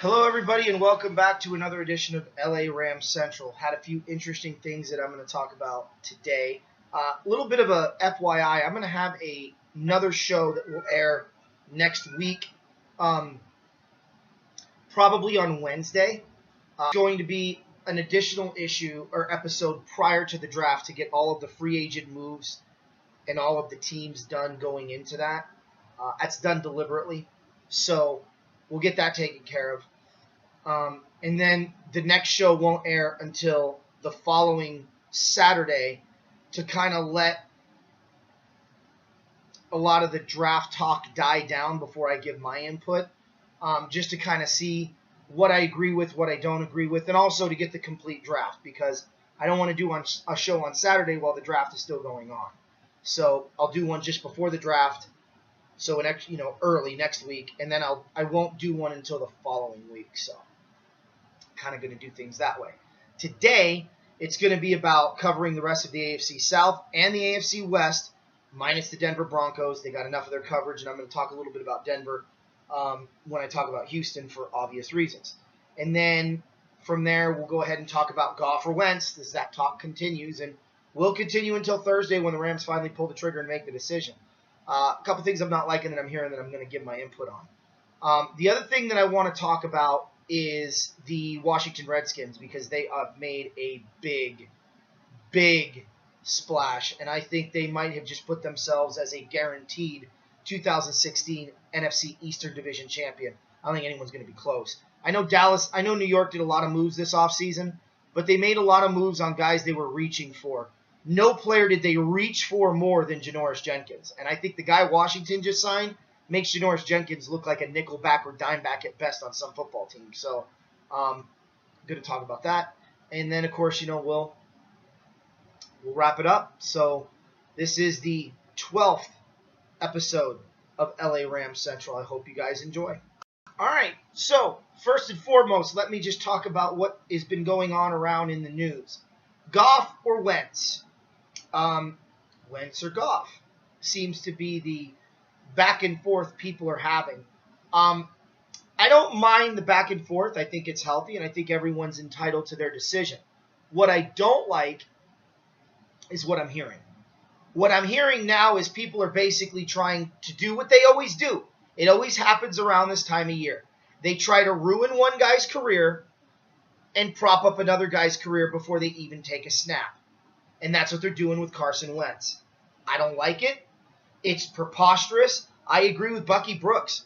Hello, everybody, and welcome back to another edition of LA Rams Central. Had a few interesting things that I'm going to talk about today. A little bit of a FYI, I'm going to have another show that will air next week, probably on Wednesday. It's going to be an additional issue or episode prior to the draft to get all of the free agent moves and all of the teams done going into that. That's done deliberately, so we'll get that taken care of. And then the next show won't air until the following Saturday to kind of let a lot of the draft talk die down before I give my input, just to kind of see what I agree with, what I don't agree with, and also to get the complete draft because I don't want to do a show on Saturday while the draft is still going on. So I'll do one just before the draft, so early next week, and then I won't do one until the following week. So kind of going to do things that way. Today, it's going to be about covering the rest of the AFC South and the AFC West, minus the Denver Broncos. They got enough of their coverage, and I'm going to talk a little bit about Denver when I talk about Houston for obvious reasons. And then from there, we'll go ahead and talk about Goff or Wentz as that talk continues, and will continue until Thursday when the Rams finally pull the trigger and make the decision. A couple things I'm not liking that I'm hearing that I'm going to give my input on. The other thing that I want to talk about is the Washington Redskins because they have made a big splash, and I think they might have just put themselves as a guaranteed 2016 NFC Eastern Division champion. I don't think anyone's going to be close. I know New York did a lot of moves this offseason, but they made a lot of moves on guys they were reaching for. No player did they reach for more than Janoris Jenkins, and I think the guy Washington just signed makes Janoris Jenkins look like a nickelback or dimeback at best on some football teams. So, I'm going to talk about that. And then, of course, we'll wrap it up. So, this is the 12th episode of LA Rams Central. I hope you guys enjoy. All right. So, first and foremost, let me just talk about what has been going on around in the news. Goff or Wentz? Wentz or Goff seems to be the back and forth people are having. I don't mind the back and forth. I think it's healthy, and I think everyone's entitled to their decision. What I don't like is what I'm hearing. What I'm hearing now is people are basically trying to do what they always do. It always happens around this time of year. They try to ruin one guy's career and prop up another guy's career before they even take a snap. And that's what they're doing with Carson Wentz. I don't like it. It's preposterous. I agree with Bucky Brooks.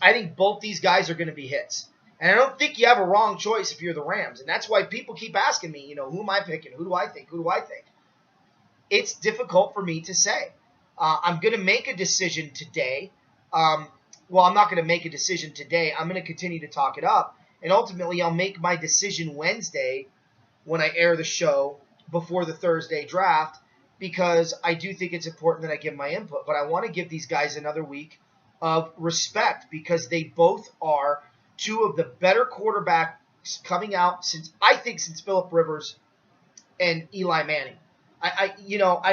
I think both these guys are going to be hits. And I don't think you have a wrong choice if you're the Rams. And that's why people keep asking me, who am I picking? Who do I think? Who do I think? It's difficult for me to say. I'm going to make a decision today. I'm not going to make a decision today. I'm going to continue to talk it up. And ultimately, I'll make my decision Wednesday when I air the show before the Thursday draft, because I do think it's important that I give my input. But I want to give these guys another week of respect because they both are two of the better quarterbacks coming out since Phillip Rivers and Eli Manning. I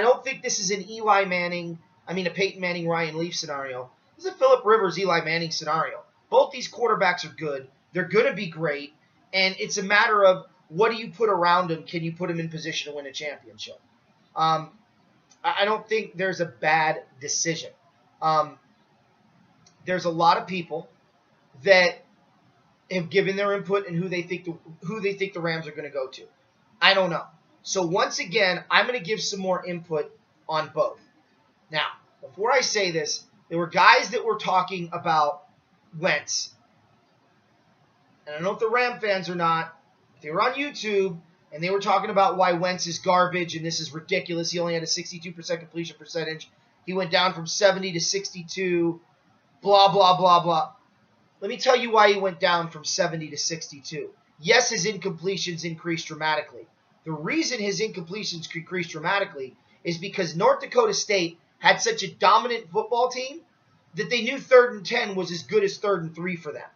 don't think this is an a Peyton Manning, Ryan Leaf scenario. This is a Phillip Rivers, Eli Manning scenario. Both these quarterbacks are good. They're going to be great. And it's a matter of what do you put around them? Can you put them in position to win a championship? I don't think there's a bad decision. There's a lot of people that have given their input and who they think the Rams are going to go to. I don't know. So once again, I'm going to give some more input on both. Now, before I say this, there were guys that were talking about Wentz. And I don't know if the Ram fans or not. They were on YouTube, and they were talking about why Wentz is garbage and this is ridiculous. He only had a 62% completion percentage. He went down from 70 to 62, blah, blah, blah, blah. Let me tell you why he went down from 70 to 62. Yes, his incompletions increased dramatically. The reason his incompletions increased dramatically is because North Dakota State had such a dominant football team that they knew 3rd and 10 was as good as 3rd and 3 for them.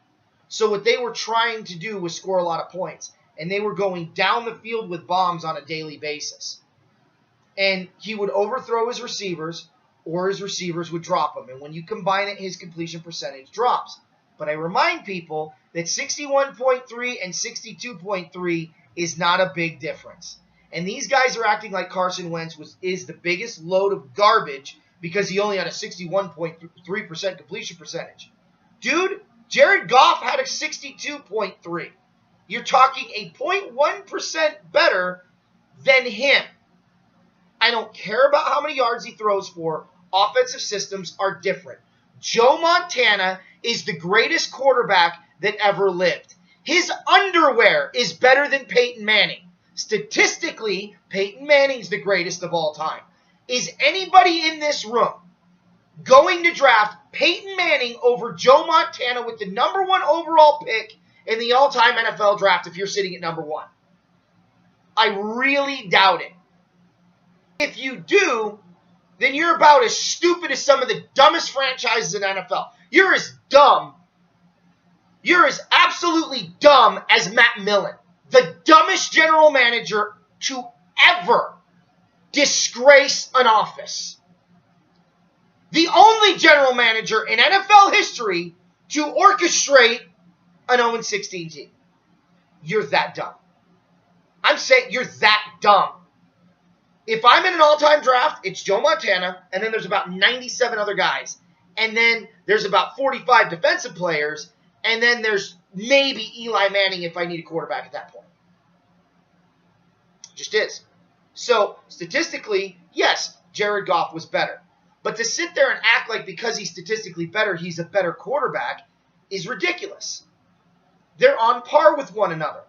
So what they were trying to do was score a lot of points. And they were going down the field with bombs on a daily basis. And he would overthrow his receivers, or his receivers would drop him. And when you combine it, his completion percentage drops. But I remind people that 61.3 and 62.3 is not a big difference. And these guys are acting like Carson Wentz is the biggest load of garbage because he only had a 61.3% completion percentage. Dude, Jared Goff had a 62.3. You're talking a 0.1% better than him. I don't care about how many yards he throws for. Offensive systems are different. Joe Montana is the greatest quarterback that ever lived. His underwear is better than Peyton Manning. Statistically, Peyton Manning's the greatest of all time. Is anybody in this room going to draft Peyton Manning over Joe Montana with the number 1 overall pick in the all-time NFL draft if you're sitting at number 1? I really doubt it. If you do, then you're about as stupid as some of the dumbest franchises in NFL. You're as dumb. You're as absolutely dumb as Matt Millen, the dumbest general manager to ever disgrace an office. The only general manager in NFL history to orchestrate an 0-16 team. You're that dumb. I'm saying you're that dumb. If I'm in an all-time draft, it's Joe Montana, and then there's about 97 other guys. And then there's about 45 defensive players, and then there's maybe Eli Manning if I need a quarterback at that point. Just is. So, statistically, yes, Jared Goff was better. But to sit there and act like because he's statistically better, he's a better quarterback is ridiculous. They're on par with one another.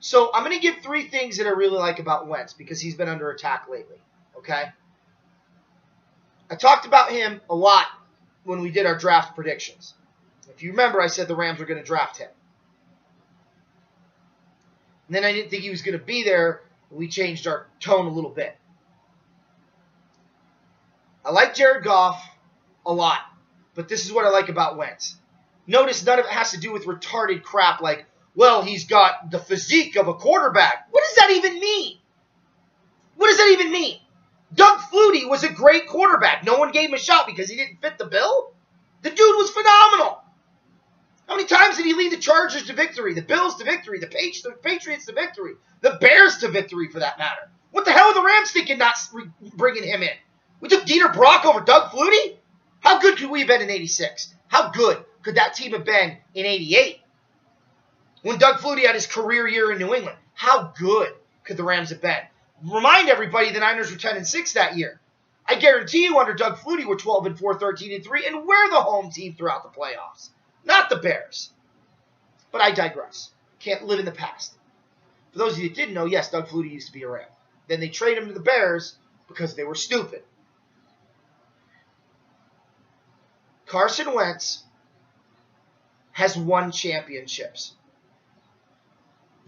So I'm going to give 3 things that I really like about Wentz because he's been under attack lately, okay? I talked about him a lot when we did our draft predictions. If you remember, I said the Rams were going to draft him. And then I didn't think he was going to be there, and we changed our tone a little bit. I like Jared Goff a lot, but this is what I like about Wentz. Notice none of it has to do with retarded crap like, well, he's got the physique of a quarterback. What does that even mean? What does that even mean? Doug Flutie was a great quarterback. No one gave him a shot because he didn't fit the bill. The dude was phenomenal. How many times did he lead the Chargers to victory, the Bills to victory, the Patriots to victory, the Bears to victory for that matter? What the hell are the Rams thinking not bringing him in? We took Dieter Brock over Doug Flutie? How good could we have been in 86? How good could that team have been in 88? When Doug Flutie had his career year in New England, how good could the Rams have been? Remind everybody the Niners were 10-6 that year. I guarantee you under Doug Flutie we're 12-4, 13-3, and we're the home team throughout the playoffs, not the Bears. But I digress. Can't live in the past. For those of you that didn't know, yes, Doug Flutie used to be a Ram. Then they traded him to the Bears because they were stupid. Carson Wentz has won championships.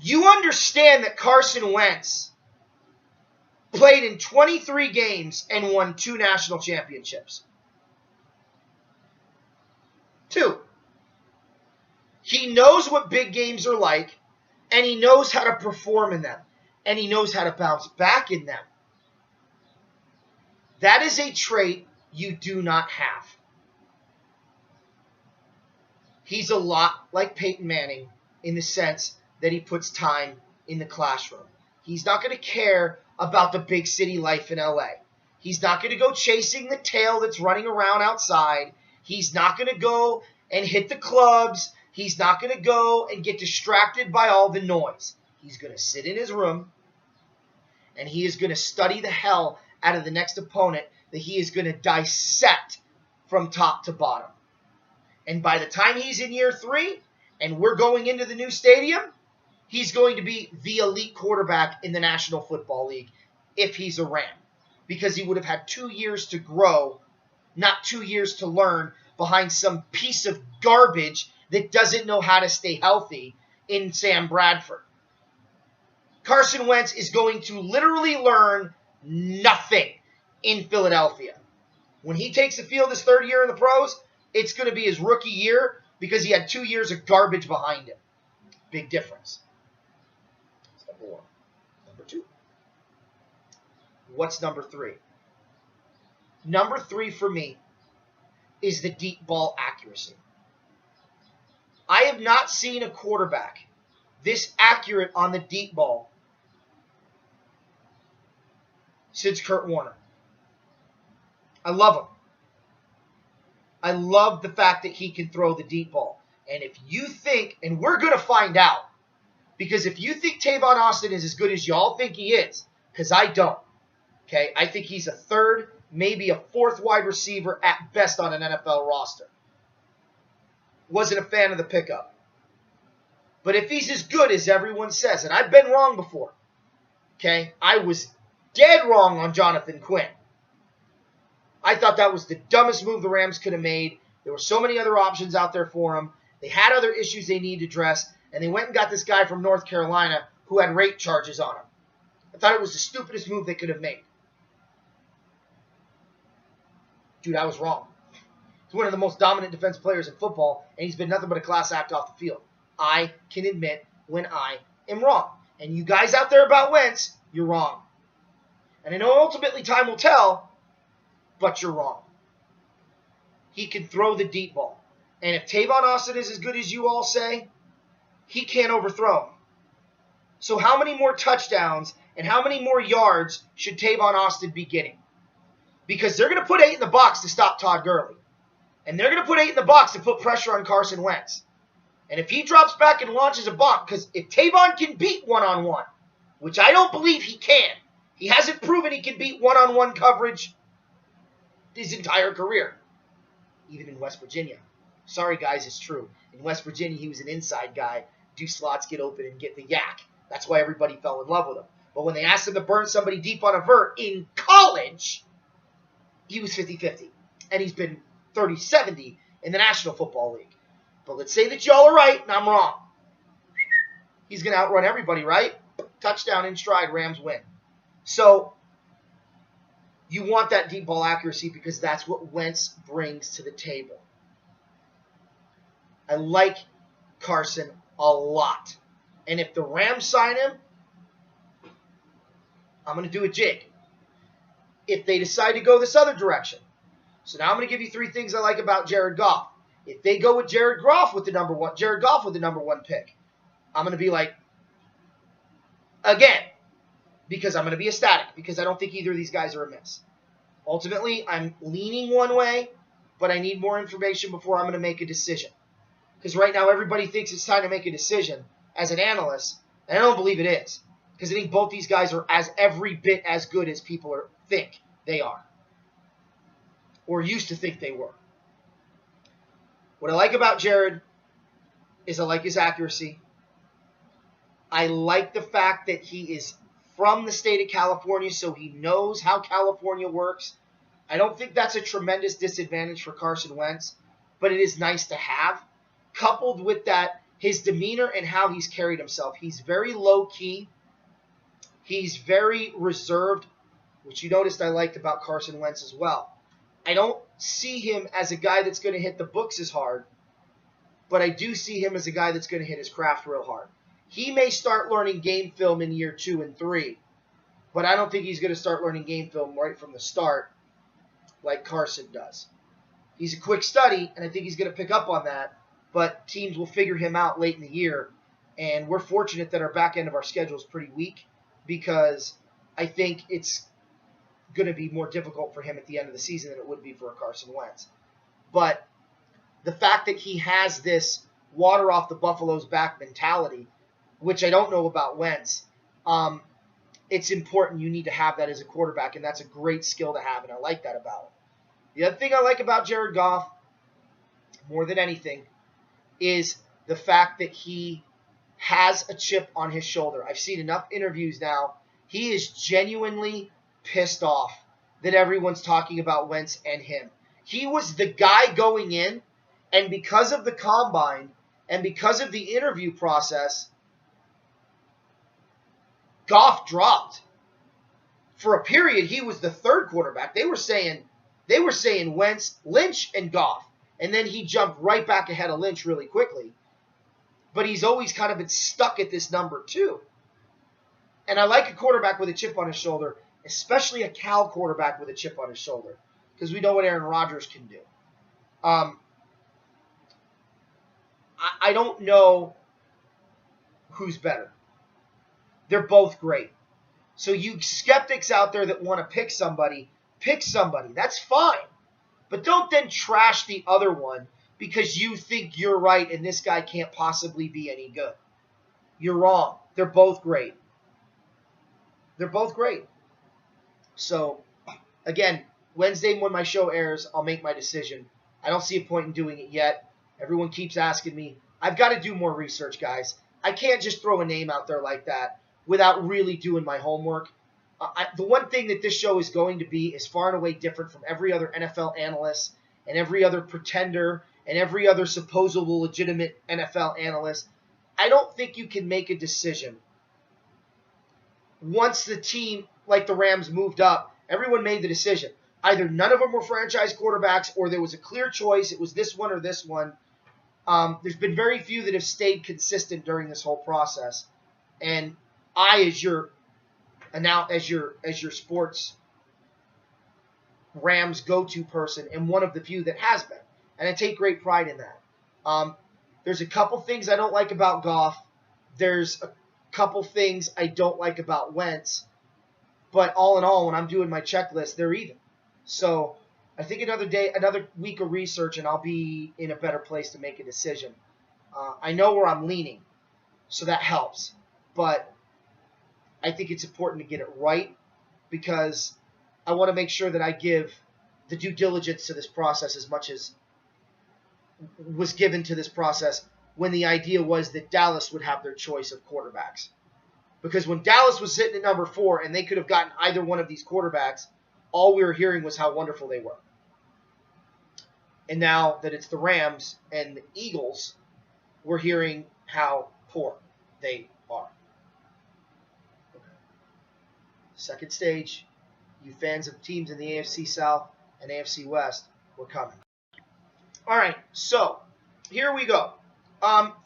You understand that Carson Wentz played in 23 games and won 2 national championships. 2. He knows what big games are like, and he knows how to perform in them, and he knows how to bounce back in them. That is a trait you do not have. He's a lot like Peyton Manning in the sense that he puts time in the classroom. He's not going to care about the big city life in LA. He's not going to go chasing the tail that's running around outside. He's not going to go and hit the clubs. He's not going to go and get distracted by all the noise. He's going to sit in his room, and he is going to study the hell out of the next opponent that he is going to dissect from top to bottom. And by the time he's in year 3 and we're going into the new stadium, he's going to be the elite quarterback in the National Football League if he's a Ram. Because he would have had 2 years to grow, not 2 years to learn behind some piece of garbage that doesn't know how to stay healthy in Sam Bradford. Carson Wentz is going to literally learn nothing in Philadelphia. When he takes the field his 3rd year in the pros, it's going to be his rookie year because he had 2 years of garbage behind him. Big difference. That's number 1. Number 2. What's number 3? Number 3 for me is the deep ball accuracy. I have not seen a quarterback this accurate on the deep ball since Kurt Warner. I love him. I love the fact that he can throw the deep ball. And if you think, and we're going to find out, because if you think Tavon Austin is as good as y'all think he is, because I don't, okay, I think he's a third, maybe a fourth wide receiver at best on an NFL roster. Wasn't a fan of the pickup. But if he's as good as everyone says, and I've been wrong before, okay, I was dead wrong on Jonathan Quinn. I thought that was the dumbest move the Rams could have made. There were so many other options out there for him. They had other issues they needed to address, and they went and got this guy from North Carolina who had rape charges on him. I thought it was the stupidest move they could have made. Dude, I was wrong. He's one of the most dominant defensive players in football, and he's been nothing but a class act off the field. I can admit when I am wrong. And you guys out there about Wentz, you're wrong. And I know ultimately time will tell, but you're wrong. He can throw the deep ball. And if Tavon Austin is as good as you all say, he can't overthrow him. So how many more touchdowns and how many more yards should Tavon Austin be getting? Because they're going to put 8 in the box to stop Todd Gurley. And they're going to put 8 in the box to put pressure on Carson Wentz. And if he drops back and launches a bomb, because if Tavon can beat one-on-one, which I don't believe he can, he hasn't proven he can beat one-on-one coverage his entire career, even in West Virginia. Sorry, guys, it's true. In West Virginia, he was an inside guy. Do slots get open and get the yak? That's why everybody fell in love with him. But when they asked him to burn somebody deep on a vert in college, he was 50-50. And he's been 30-70 in the National Football League. But let's say that y'all are right and I'm wrong. He's going to outrun everybody, right? Touchdown in stride, Rams win. So you want that deep ball accuracy because that's what Wentz brings to the table. I like Carson a lot. And if the Rams sign him, I'm going to do a jig. If they decide to go this other direction. So now I'm going to give you 3 things I like about Jared Goff. If they go with Jared Goff with the number one pick, I'm going to be like, again, because I'm going to be ecstatic, because I don't think either of these guys are a miss. Ultimately, I'm leaning one way, but I need more information before I'm going to make a decision. Because right now everybody thinks it's time to make a decision as an analyst, and I don't believe it is. Because I think both these guys are every bit as good as people think they are. Or used to think they were. What I like about Jared is I like his accuracy. I like the fact that he is from the state of California, so he knows how California works. I don't think that's a tremendous disadvantage for Carson Wentz, but it is nice to have. Coupled with that, his demeanor and how he's carried himself. He's very low-key. He's very reserved, which you noticed I liked about Carson Wentz as well. I don't see him as a guy that's going to hit the books as hard, but I do see him as a guy that's going to hit his craft real hard. He may start learning game film in year 2 and 3, but I don't think he's going to start learning game film right from the start like Carson does. He's a quick study, and I think he's going to pick up on that, but teams will figure him out late in the year, and we're fortunate that our back end of our schedule is pretty weak because I think it's going to be more difficult for him at the end of the season than it would be for a Carson Wentz. But the fact that he has this water off the buffalo's back mentality, which I don't know about Wentz, it's important. You need to have that as a quarterback, and that's a great skill to have, and I like that about him. The other thing I like about Jared Goff, more than anything, is the fact that he has a chip on his shoulder. I've seen enough interviews now. He is genuinely pissed off that everyone's talking about Wentz and him. He was the guy going in, and because of the combine and because of the interview process, Goff dropped. For a period, he was the third quarterback. They were saying Wentz, Lynch, and Goff. And then he jumped right back ahead of Lynch really quickly. But he's always kind of been stuck at this number 2. And I like a quarterback with a chip on his shoulder, especially a Cal quarterback with a chip on his shoulder, because we know what Aaron Rodgers can do. I don't know who's better. They're both great. So you skeptics out there that want to pick somebody, pick somebody. That's fine. But don't then trash the other one because you think you're right and this guy can't possibly be any good. You're wrong. They're both great. They're both great. So, again, Wednesday when my show airs, I'll make my decision. I don't see a point in doing it yet. Everyone keeps asking me. I've got to do more research, guys. I can't just throw a name out there like that without really doing my homework. The one thing that this show is going to be is far and away different from every other NFL analyst and every other pretender and every other supposable legitimate NFL analyst. I don't think you can make a decision once the team, like the Rams, moved up. Everyone made the decision. Either none of them were franchise quarterbacks or there was a clear choice. It was this one or this one. There's been very few that have stayed consistent during this whole process. And I, as your sports Rams go-to person, am one of the few that has been. And I take great pride in that. There's a couple things I don't like about Goff. There's a couple things I don't like about Wentz. But all in all, when I'm doing my checklist, they're even. So I think another week of research, and I'll be in a better place to make a decision. I know where I'm leaning, so that helps. But I think it's important to get it right because I want to make sure that I give the due diligence to this process as much as was given to this process when the idea was that Dallas would have their choice of quarterbacks. Because when Dallas was sitting at number 4 and they could have gotten either one of these quarterbacks, all we were hearing was how wonderful they were. And now that it's the Rams and the Eagles, we're hearing how poor they are. Second stage, you fans of teams in the AFC South and AFC West, we're coming. All right, so here we go.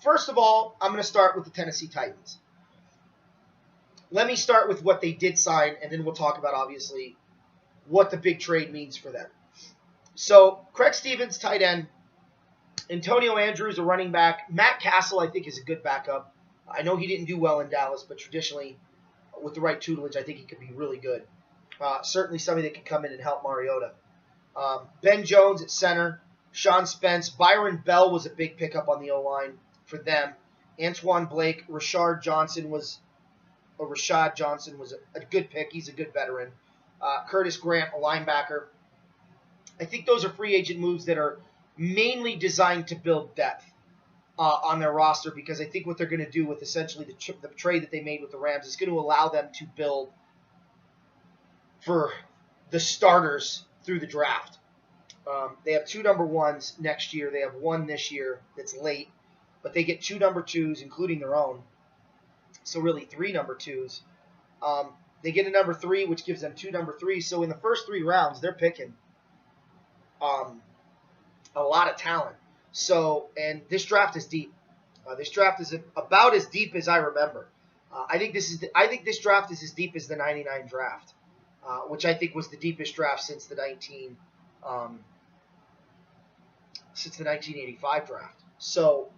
First of all, I'm going to start with the Tennessee Titans. Let me start with what they did sign, and then we'll talk about, obviously, what the big trade means for them. So, Craig Stevens, tight end. Antonio Andrews, a running back. Matt Castle, I think, is a good backup. I know he didn't do well in Dallas, but traditionally, with the right tutelage, I think he could be really good. Certainly somebody that can come in and help Mariota. Ben Jones at center. Sean Spence. Byron Bell was a big pickup on the O-line for them. Antoine Blake. Rashad Johnson was a good pick. He's a good veteran. Curtis Grant, a linebacker. I think those are free agent moves that are mainly designed to build depth on their roster because I think what they're going to do with essentially the trade that they made with the Rams is going to allow them to build for the starters through the draft. They have 2 number 1s next year. They have 1 this year that's late, but they get 2 number 2s, including their own. So really 3 number 2s. They get a number 3, which gives them 2 number 3s. So in the first 3 rounds, they're picking a lot of talent. So, and this draft is deep. This draft is about as deep as I remember. I think this draft is as deep as the '99 draft, which I think was the deepest draft since the 1985 draft. So,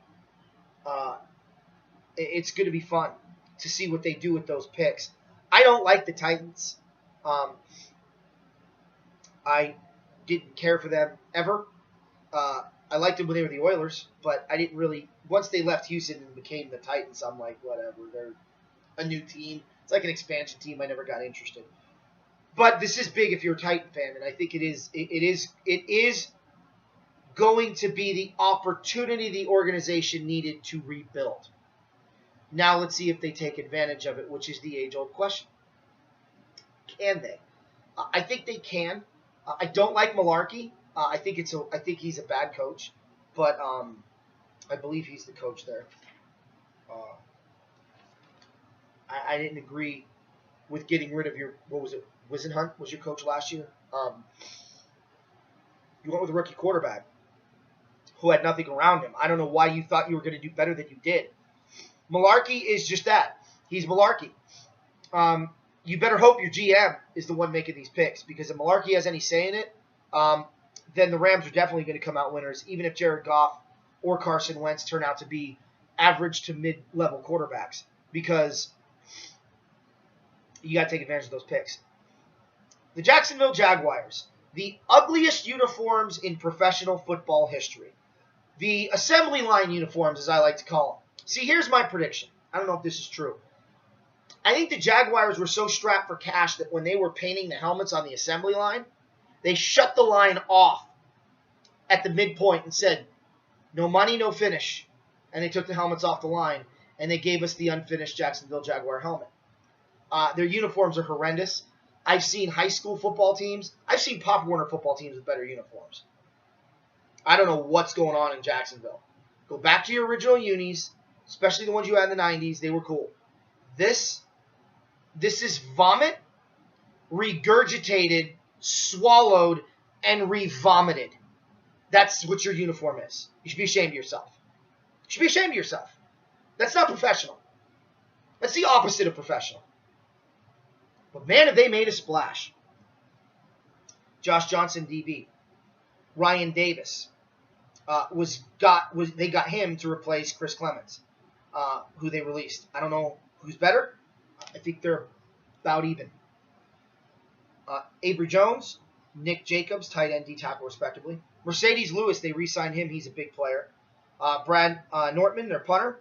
it's going to be fun to see what they do with those picks. I don't like the Titans. I didn't care for them ever. I liked them when they were the Oilers, but I didn't really. Once they left Houston and became the Titans, I'm like, whatever. They're a new team. It's like an expansion team. I never got interested. But this is big if you're a Titan fan, and I think it is. It is going to be the opportunity the organization needed to rebuild. Now let's see if they take advantage of it, which is the age-old question. Can they? I think they can. I don't like Malarkey. I think he's a bad coach, but I believe he's the coach there. I didn't agree with getting rid of your, what was it, Wisenhunt was your coach last year. You went with a rookie quarterback who had nothing around him. I don't know why you thought you were going to do better than you did. Malarkey is just that. He's Malarkey. You better hope your GM is the one making these picks, because if Malarkey has any say in it, then the Rams are definitely going to come out winners, even if Jared Goff or Carson Wentz turn out to be average to mid-level quarterbacks, because you got to take advantage of those picks. The Jacksonville Jaguars, the ugliest uniforms in professional football history. The assembly line uniforms, as I like to call them. See, here's my prediction. I don't know if this is true. I think the Jaguars were so strapped for cash that when they were painting the helmets on the assembly line, they shut the line off at the midpoint and said, no money, no finish. And they took the helmets off the line, and they gave us the unfinished Jacksonville Jaguar helmet. Their uniforms are horrendous. I've seen high school football teams. I've seen Pop Warner football teams with better uniforms. I don't know what's going on in Jacksonville. Go back to your original unis, especially the ones you had in the 90s. They were cool. This is vomit, regurgitated, swallowed, and re-vomited. That's what your uniform is. You should be ashamed of yourself. You should be ashamed of yourself. That's not professional. That's the opposite of professional. But man, have they made a splash. Josh Johnson, DB. Ryan Davis they got him to replace Chris Clemens, who they released. I don't know who's better. I think they're about even. Avery Jones, Nick Jacobs, tight end, D tackle, respectively. Mercedes Lewis, they re-signed him. He's a big player. Brad Nortman, their punter.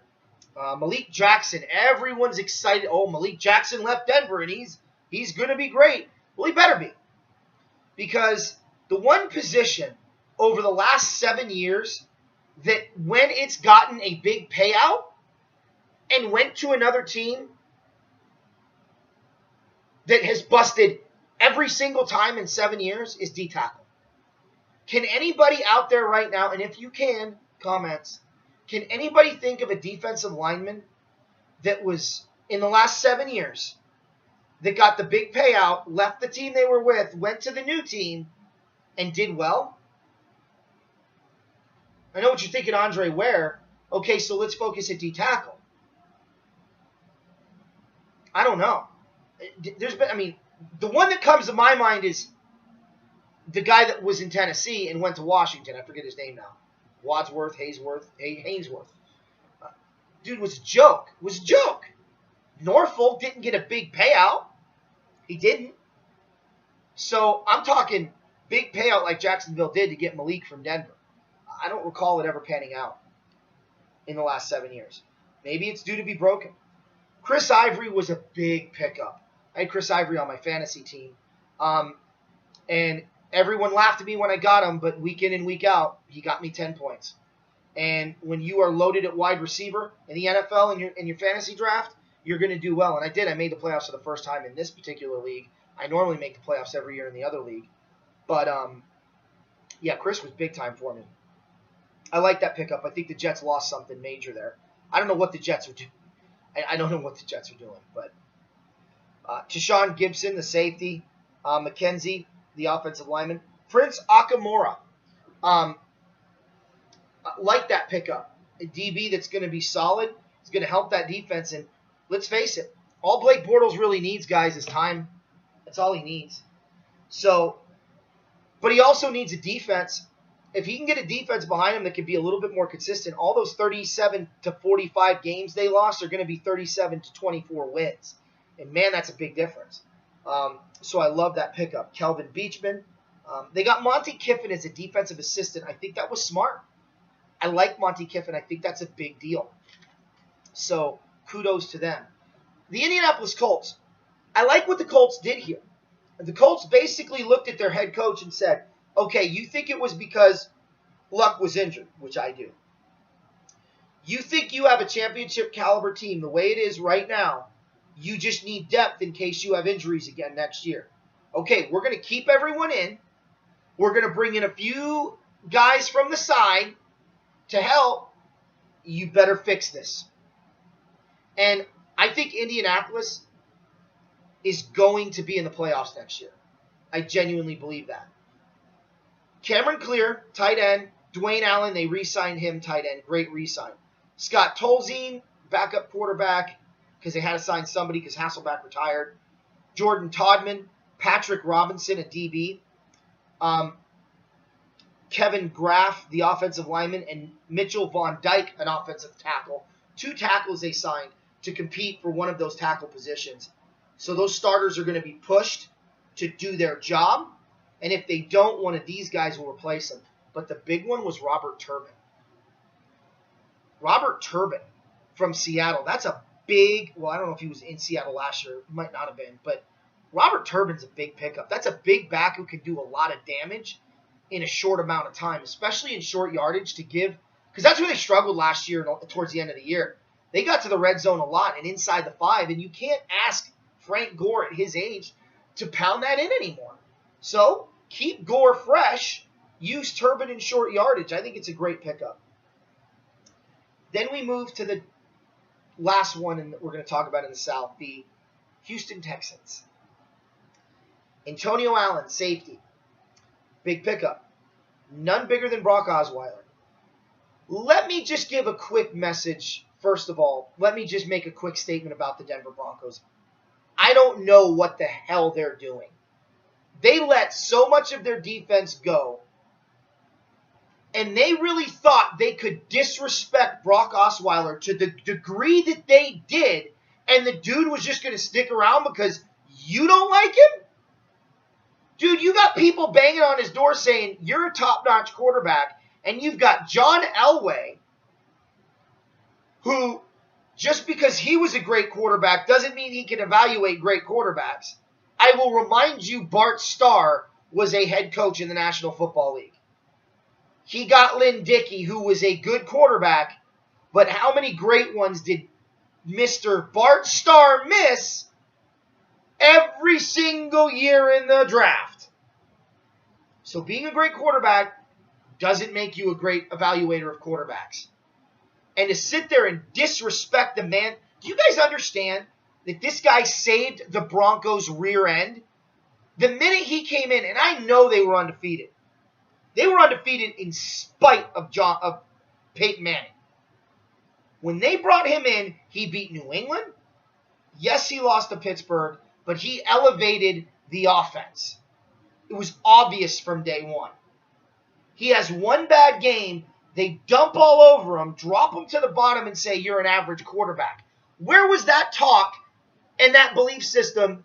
Malik Jackson, everyone's excited. Oh, Malik Jackson left Denver, and he's going to be great. Well, he better be. Because the one position over the last 7 years that when it's gotten a big payout and went to another team that has busted every single time in 7 years is D tackle. Can anybody out there right now, and if you can, comments, can anybody think of a defensive lineman that was in the last 7 years that got the big payout, left the team they were with, went to the new team, and did well? I know what you're thinking, Andre Ware. Okay, so let's focus at D tackle. I don't know. The one that comes to my mind is the guy that was in Tennessee and went to Washington. I forget his name now. Hainsworth. Dude was a joke. Norfolk didn't get a big payout. He didn't. So I'm talking big payout like Jacksonville did to get Malik from Denver. I don't recall it ever panning out in the last 7 years. Maybe it's due to be broken. Chris Ivory was a big pickup. I had Chris Ivory on my fantasy team. And everyone laughed at me when I got him, but week in and week out, he got me 10 points. And when you are loaded at wide receiver in the NFL in your fantasy draft, you're going to do well. And I did. I made the playoffs for the first time in this particular league. I normally make the playoffs every year in the other league. But, yeah, Chris was big time for me. I like that pickup. I think the Jets lost something major there. I don't know what the Jets are doing. I don't know what the Jets are doing. But Tashawn Gibson, the safety. McKenzie, the offensive lineman. Prince Akamora. Like that pickup. A DB that's going to be solid. It's going to help that defense. And let's face it, all Blake Bortles really needs, guys, is time. That's all he needs. So, but he also needs a defense. If he can get a defense behind him that can be a little bit more consistent, all those 37 to 45 games they lost are going to be 37 to 24 wins. And, man, that's a big difference. So I love that pickup. Kelvin Beachman. They got Monty Kiffin as a defensive assistant. I think that was smart. I like Monty Kiffin. I think that's a big deal. So kudos to them. The Indianapolis Colts. I like what the Colts did here. The Colts basically looked at their head coach and said, okay, you think it was because Luck was injured, which I do. You think you have a championship caliber team the way it is right now. You just need depth in case you have injuries again next year. Okay, we're going to keep everyone in. We're going to bring in a few guys from the side to help. You better fix this. And I think Indianapolis is going to be in the playoffs next year. I genuinely believe that. Cameron Clear, tight end. Dwayne Allen, they re-signed him, tight end. Great re-sign. Scott Tolzien, backup quarterback, because they had to sign somebody because Hasselbeck retired. Jordan Todman, Patrick Robinson, a DB. Kevin Graff, the offensive lineman, and Mitchell Von Dyke, an offensive tackle. 2 tackles they signed to compete for one of those tackle positions. So those starters are going to be pushed to do their job. And if they don't, one of these guys will replace them. But the big one was Robert Turbin. Robert Turbin from Seattle. That's a big, well, I don't know if he was in Seattle last year. He might not have been. But Robert Turbin's a big pickup. That's a big back who can do a lot of damage in a short amount of time, especially in short yardage to give. Because that's where they struggled last year towards the end of the year. They got to the red zone a lot and inside the 5, and you can't ask Frank Gore at his age to pound that in anymore. So keep Gore fresh. Use Turbin in short yardage. I think it's a great pickup. Then we move to the last one that we're going to talk about in the South, the Houston Texans. Antonio Allen, safety. Big pickup. None bigger than Brock Osweiler. Let me just give a quick message. First of all, let me just make a quick statement about the Denver Broncos. I don't know what the hell they're doing. They let so much of their defense go, and they really thought they could disrespect Brock Osweiler to the degree that they did, and the dude was just going to stick around because you don't like him? Dude, you got people banging on his door saying you're a top-notch quarterback, and you've got John Elway, who, just because he was a great quarterback doesn't mean he can evaluate great quarterbacks. I will remind you, Bart Starr was a head coach in the National Football League. He got Lynn Dickey, who was a good quarterback, but how many great ones did Mr. Bart Starr miss every single year in the draft? So being a great quarterback doesn't make you a great evaluator of quarterbacks. And to sit there and disrespect the man, do you guys understand that this guy saved the Broncos' rear end? The minute he came in, and I know they were undefeated. They were undefeated in spite of Peyton Manning. When they brought him in, he beat New England. Yes, he lost to Pittsburgh, but he elevated the offense. It was obvious from day one. He has one bad game. They dump all over him, drop him to the bottom, and say, you're an average quarterback. Where was that talk and that belief system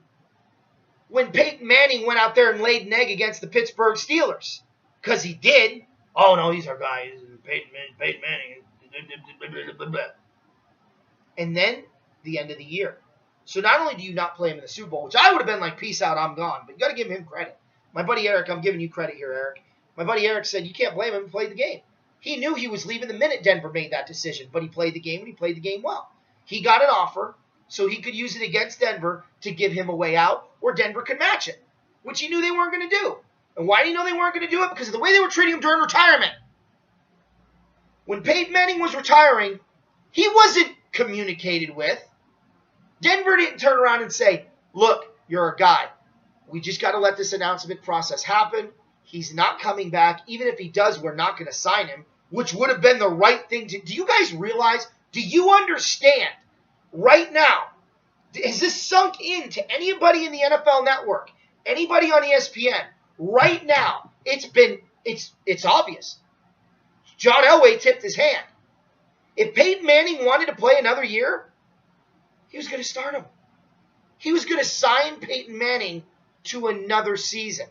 when Peyton Manning went out there and laid an egg against the Pittsburgh Steelers? Because he did. Oh, no, these are guys. Peyton Manning. And then the end of the year. So not only do you not play him in the Super Bowl, which I would have been like, peace out, I'm gone. But you got to give him credit. My buddy Eric, I'm giving you credit here, Eric. My buddy Eric said you can't blame him. He played the game. He knew he was leaving the minute Denver made that decision, but he played the game, and he played the game well. He got an offer, so he could use it against Denver to give him a way out, or Denver could match it, which he knew they weren't going to do. And why do you know they weren't going to do it? Because of the way they were treating him during retirement. When Peyton Manning was retiring, he wasn't communicated with. Denver didn't turn around and say, look, you're a guy. We just got to let this announcement process happen. He's not coming back. Even if he does, we're not going to sign him, which would have been the right thing to do. Do you guys realize, do you understand right now, has this sunk into anybody in the NFL Network, anybody on ESPN? Right now, it's obvious. John Elway tipped his hand. If Peyton Manning wanted to play another year, he was going to start him. He was going to sign Peyton Manning to another season.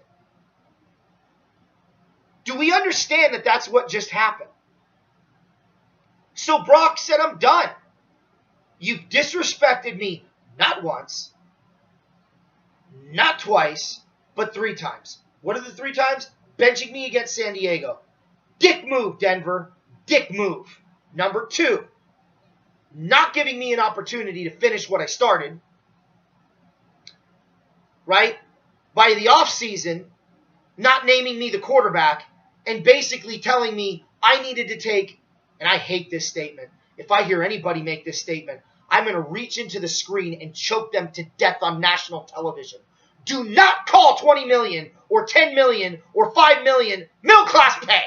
Do we understand that that's what just happened? So Brock said, I'm done. You've disrespected me not once, not twice, but 3 times. What are the 3 times? Benching me against San Diego. Dick move, Denver. Dick move. Number 2, not giving me an opportunity to finish what I started. Right? By the offseason, not naming me the quarterback and basically telling me I needed to take, and I hate this statement. If I hear anybody make this statement, I'm going to reach into the screen and choke them to death on national television. Do not call 20 million or 10 million or 5 million middle class pay.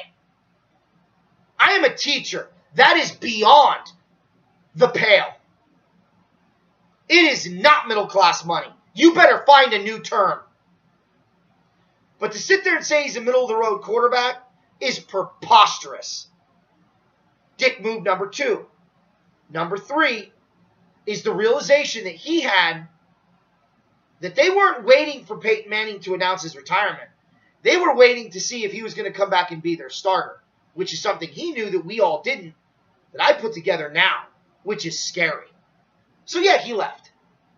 I am a teacher. That is beyond the pale. It is not middle class money. You better find a new term. But to sit there and say he's a middle of the road quarterback, is preposterous. Dick move number 2. Number 3 is the realization that he had that they weren't waiting for Peyton Manning to announce his retirement. They were waiting to see if he was going to come back and be their starter, which is something he knew that we all didn't, that I put together now, which is scary. So yeah, he left.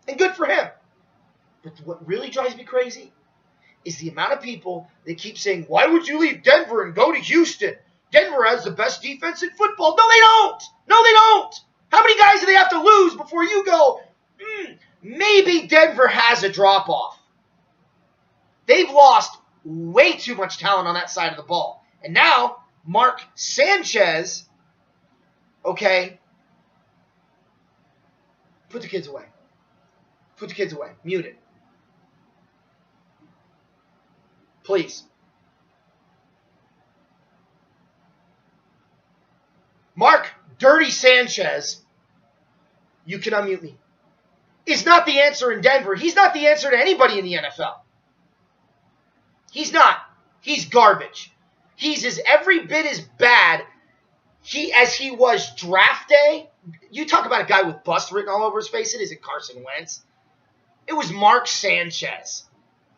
And good for him. But what really drives me crazy is the amount of people that keep saying, why would you leave Denver and go to Houston? Denver has the best defense in football. No, they don't. No, they don't. How many guys do they have to lose before you go, maybe Denver has a drop-off? They've lost way too much talent on that side of the ball. And now, Mark Sanchez, okay, put the kids away. Put the kids away. Mute it. Please. Mark Dirty Sanchez, you can unmute me, is not the answer in Denver. He's not the answer to anybody in the NFL. He's not. He's garbage. He's every bit as bad as he was draft day. You talk about a guy with bust written all over his face. It isn't Carson Wentz. It was Mark Sanchez.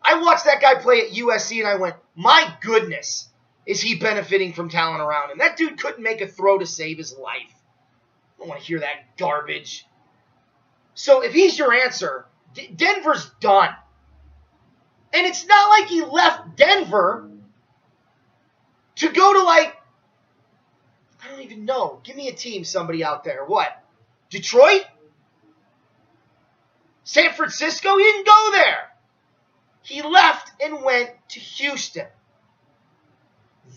I watched that guy play at USC and I went, my goodness, is he benefiting from talent around him. That dude couldn't make a throw to save his life. I don't want to hear that garbage. So if he's your answer, Denver's done. And it's not like he left Denver to go to I don't even know. Give me a team, somebody out there. What? Detroit? San Francisco? He didn't go there. He left and went to Houston.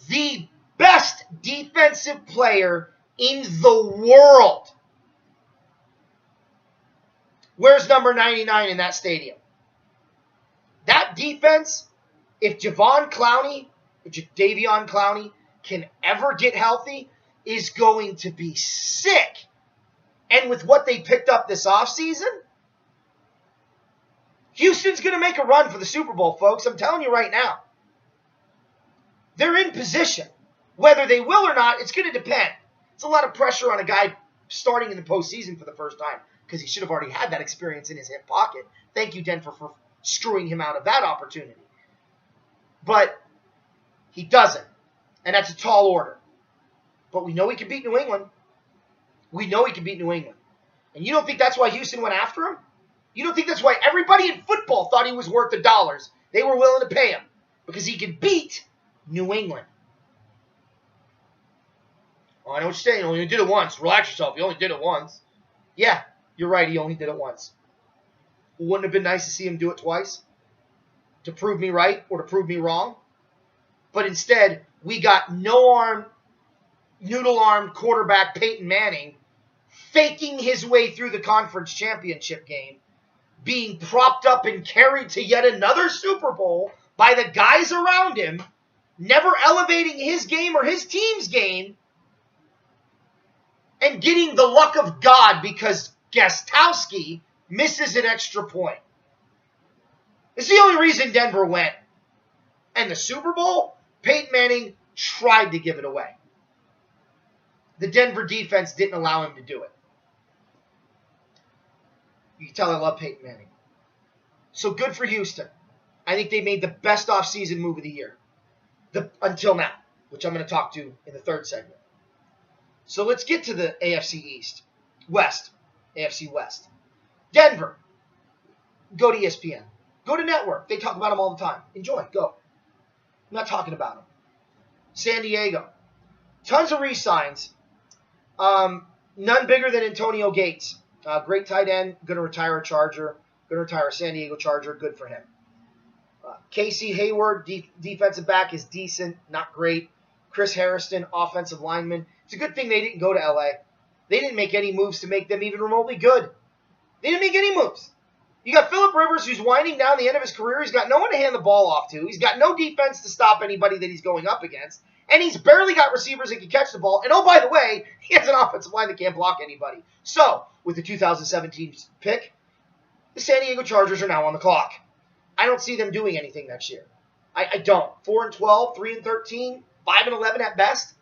The best defensive player in the world. Where's number 99 in that stadium? That defense, if Jadeveon Clowney can ever get healthy, is going to be sick. And with what they picked up this offseason, Houston's going to make a run for the Super Bowl, folks. I'm telling you right now. They're in position. Whether they will or not, it's going to depend. It's a lot of pressure on a guy starting in the postseason for the first time because he should have already had that experience in his hip pocket. Thank you, Denver, for screwing him out of that opportunity. But he doesn't, and that's a tall order. But we know he can beat New England. We know he can beat New England. And you don't think that's why Houston went after him? You don't think that's why everybody in football thought he was worth the dollars they were willing to pay him? Because he could beat New England. Oh, I know what you're saying. He only did it once. Relax yourself. He only did it once. Yeah, you're right. He only did it once. Wouldn't it have been nice to see him do it twice? To prove me right or to prove me wrong? But instead, we got noodle-armed quarterback Peyton Manning faking his way through the conference championship game, being propped up and carried to yet another Super Bowl by the guys around him, never elevating his game or his team's game, and getting the luck of God because Gostowski misses an extra point. It's the only reason Denver went. And the Super Bowl, Peyton Manning tried to give it away. The Denver defense didn't allow him to do it. You can tell I love Peyton Manning. So good for Houston. I think they made the best offseason move of the year. Until now, which I'm going to talk to in the third segment. So let's get to the AFC West. Denver. Go to ESPN. Go to Network. They talk about them all the time. Enjoy. Go. I'm not talking about them. San Diego. Tons of re-signs. None bigger than Antonio Gates. Great tight end. Going to retire a Charger. Going to retire a San Diego Charger. Good for him. Casey Hayward, defensive back, is decent. Not great. Chris Harrison, offensive lineman. It's a good thing they didn't go to LA. They didn't make any moves to make them even remotely good. They didn't make any moves. You got Phillip Rivers, who's winding down the end of his career. He's got no one to hand the ball off to. He's got no defense to stop anybody that he's going up against. And he's barely got receivers that can catch the ball. And oh, by the way, he has an offensive line that can't block anybody. So, with the 2017 pick, the San Diego Chargers are now on the clock. I don't see them doing anything next year. I don't. 4-12, 3-13. 5-11 at best.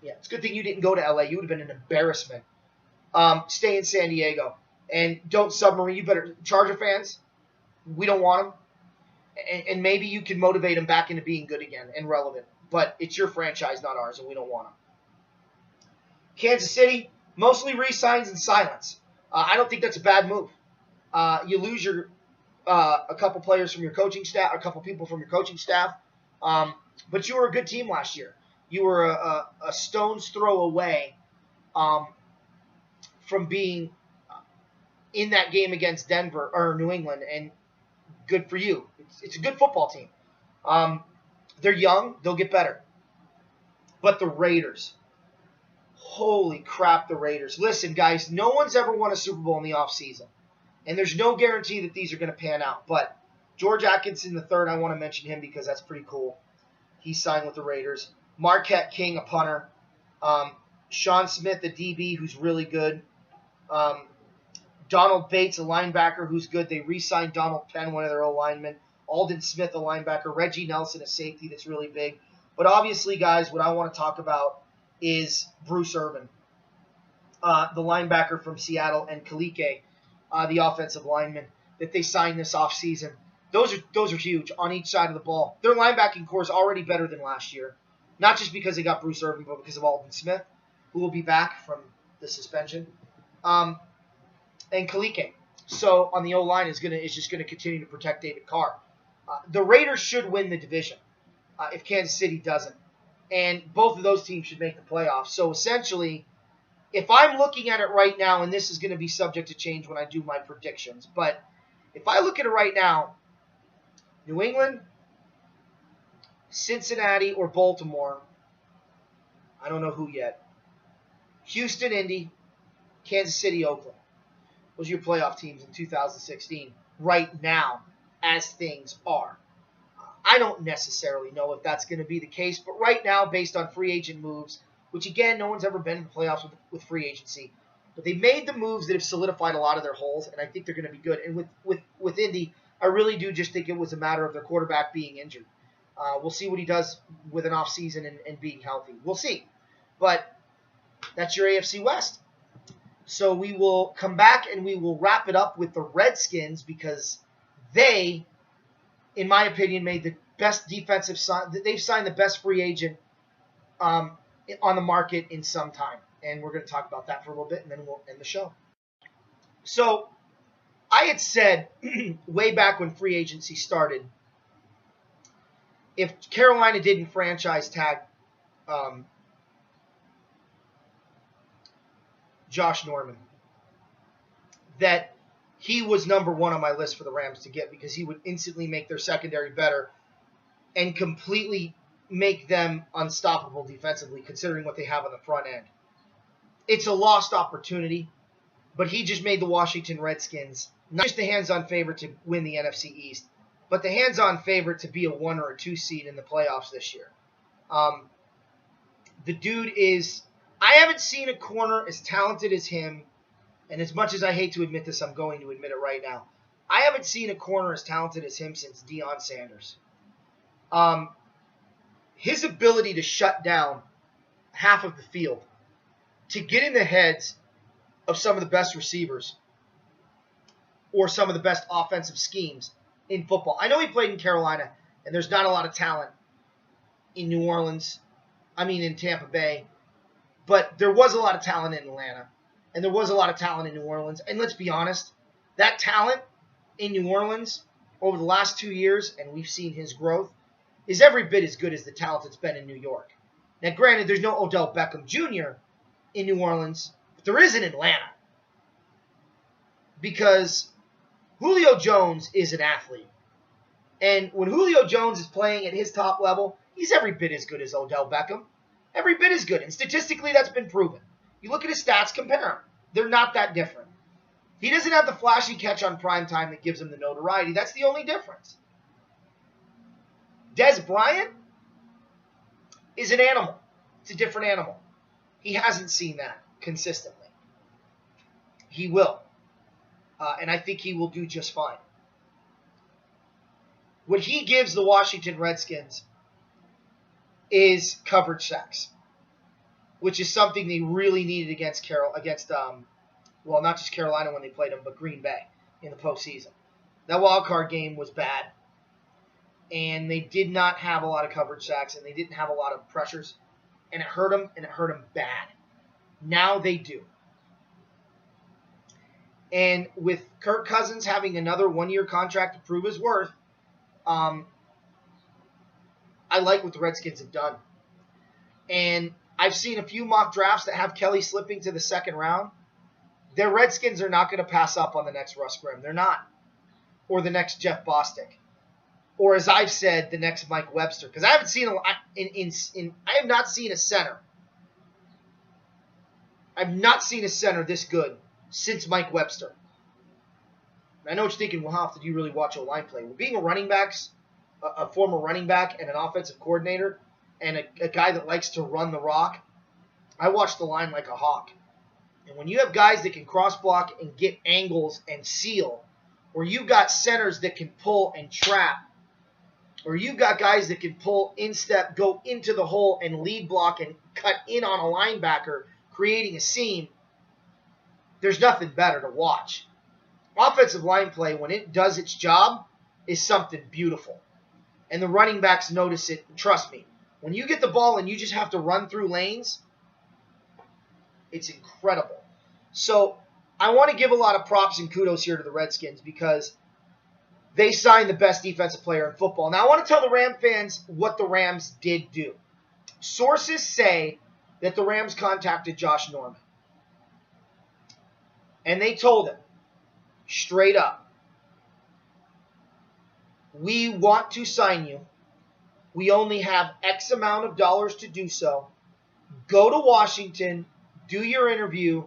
Yeah, it's a good thing you didn't go to LA. You would have been an embarrassment. Stay in San Diego. And don't submarine. You better, Charger fans, we don't want them. And maybe you can motivate them back into being good again and relevant. But it's your franchise, not ours, and we don't want them. Kansas City, mostly re-signs in silence. I don't think that's a bad move. You lose a couple players from your coaching staff, a couple people from your coaching staff, but you were a good team last year. You were a stone's throw away from being in that game against Denver or New England, and good for you. It's a good football team. They're young. They'll get better. But the Raiders, holy crap, the Raiders. Listen, guys, no one's ever won a Super Bowl in the offseason. And there's no guarantee that these are going to pan out. But George Atkinson III, I want to mention him because that's pretty cool. He signed with the Raiders. Marquette King, a punter. Sean Smith, a DB, who's really good. Donald Bates, a linebacker, who's good. They re-signed Donald Penn, one of their linemen. Alden Smith, a linebacker. Reggie Nelson, a safety that's really big. But obviously, guys, what I want to talk about is Bruce Irvin, the linebacker from Seattle, and Kalike, the offensive lineman that they signed this offseason. Those are huge on each side of the ball. Their linebacking core is already better than last year, not just because they got Bruce Irvin, but because of Alden Smith, who will be back from the suspension, and Kalike. So on the O-line is just gonna continue to protect David Carr. The Raiders should win the division if Kansas City doesn't, and both of those teams should make the playoffs. So essentially, if I'm looking at it right now, and this is going to be subject to change when I do my predictions, but if I look at it right now, New England, Cincinnati, or Baltimore, I don't know who yet, Houston, Indy, Kansas City, Oakland. Those are your playoff teams in 2016 right now as things are. I don't necessarily know if that's going to be the case, but right now, based on free agent moves, which again, no one's ever been in the playoffs with free agency, but they made the moves that have solidified a lot of their holes, and I think they're going to be good. And with Indy, I really do just think it was a matter of their quarterback being injured. We'll see what he does with an offseason and being healthy. We'll see. But that's your AFC West. So we will come back and we will wrap it up with the Redskins because they, in my opinion, made the best defensive sign. They've signed the best free agent on the market in some time. And we're going to talk about that for a little bit, and then we'll end the show. So I had said way back when free agency started, if Carolina didn't franchise tag Josh Norman, that he was number one on my list for the Rams to get because he would instantly make their secondary better and completely make them unstoppable defensively, considering what they have on the front end. It's a lost opportunity, but he just made the Washington Redskins not just the hands-on favorite to win the NFC East, but the hands-on favorite to be a 1 or a 2 seed in the playoffs this year. The dude is... I haven't seen a corner as talented as him, and as much as I hate to admit this, I'm going to admit it right now. I haven't seen a corner as talented as him since Deion Sanders. His ability to shut down half of the field, to get in the heads of some of the best receivers or some of the best offensive schemes in football. I know he played in Carolina, and there's not a lot of talent in in Tampa Bay, but there was a lot of talent in Atlanta, and there was a lot of talent in New Orleans. And let's be honest, that talent in New Orleans over the last 2 years, and we've seen his growth, is every bit as good as the talent that's been in New York. Now, granted, there's no Odell Beckham Jr. in New Orleans, but there is in Atlanta. Because Julio Jones is an athlete. And when Julio Jones is playing at his top level, he's every bit as good as Odell Beckham. Every bit as good. And statistically, that's been proven. You look at his stats, compare them. They're not that different. He doesn't have the flashy catch on prime time that gives him the notoriety. That's the only difference. Dez Bryant is an animal. It's a different animal. He hasn't seen that consistently. He will. And I think he will do just fine. What he gives the Washington Redskins is coverage sacks, which is something they really needed against well, not just Carolina when they played them, but Green Bay in the postseason. That wild card game was bad, and they did not have a lot of coverage sacks, and they didn't have a lot of pressures, and it hurt them bad. Now they do. And with Kirk Cousins having another one-year contract to prove his worth, I like what the Redskins have done. And I've seen a few mock drafts that have Kelly slipping to the second round. The Redskins are not going to pass up on the next Russ Grimm. They're not. Or the next Jeff Bostic. Or as I've said, the next Mike Webster. Because I haven't seen I have not seen a center. I've not seen a center this good since Mike Webster. I know what you're thinking, well, how often do you really watch O-line play? Well, being a former running back and an offensive coordinator, and a guy that likes to run the rock, I watch the line like a hawk. And when you have guys that can cross-block and get angles and seal, or you've got centers that can pull and trap, or you've got guys that can pull, instep, go into the hole and lead block and cut in on a linebacker, creating a seam, there's nothing better to watch. Offensive line play, when it does its job, is something beautiful. And the running backs notice it. Trust me, when you get the ball and you just have to run through lanes, it's incredible. So I want to give a lot of props and kudos here to the Redskins because they signed the best defensive player in football. Now I want to tell the Ram fans what the Rams did do. Sources say that the Rams contacted Josh Norman. And they told him, straight up, we want to sign you. We only have X amount of dollars to do so. Go to Washington, do your interview.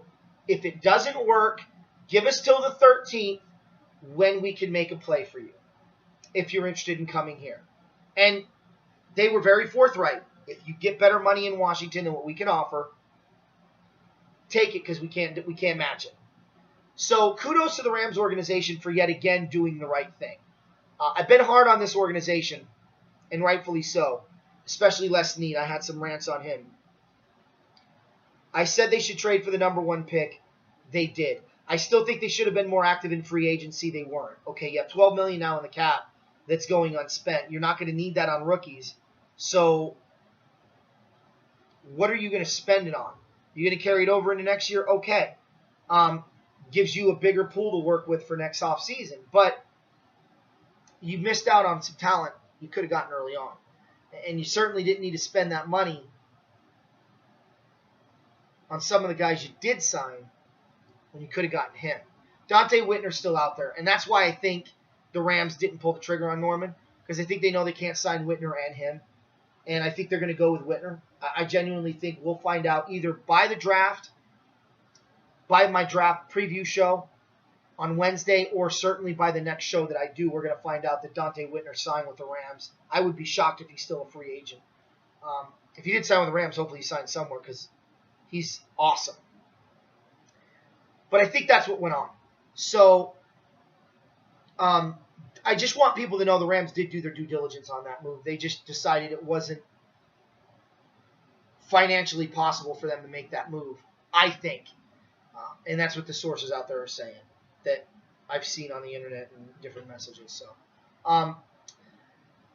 If it doesn't work, give us till the 13th when we can make a play for you, if you're interested in coming here. And they were very forthright. If you get better money in Washington than what we can offer, take it because we can't match it. So kudos to the Rams organization for yet again doing the right thing. I've been hard on this organization, and rightfully so, especially Les Snead. I had some rants on him. I said they should trade for the number 1 pick. They did. I still think they should have been more active in free agency. They weren't. Okay, you have $12 million now in the cap that's going unspent. You're not going to need that on rookies. So what are you going to spend it on? You're going to carry it over into next year? Okay. Gives you a bigger pool to work with for next offseason. But you missed out on some talent you could have gotten early on. And you certainly didn't need to spend that money on some of the guys you did sign when you could have gotten him. Dante Whitner's still out there. And that's why I think the Rams didn't pull the trigger on Norman. Because I think they know they can't sign Whitner and him. And I think they're going to go with Whitner. I genuinely think we'll find out either by the draft, by my draft preview show on Wednesday, or certainly by the next show that I do, we're going to find out that Dante Whitner signed with the Rams. I would be shocked if he's still a free agent. If he did sign with the Rams, hopefully he signed somewhere because he's awesome. But I think that's what went on. So I just want people to know the Rams did do their due diligence on that move. They just decided it wasn't financially possible for them to make that move, I think. And that's what the sources out there are saying that I've seen on the internet and different messages. So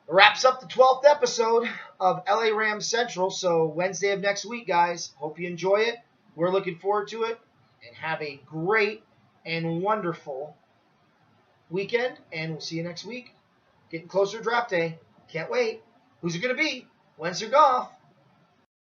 wraps up the 12th episode of LA Rams Central. So Wednesday of next week, guys. Hope you enjoy it. We're looking forward to it. And have a great and wonderful weekend. And we'll see you next week. Getting closer to draft day. Can't wait. Who's it going to be? Wentz or Goff?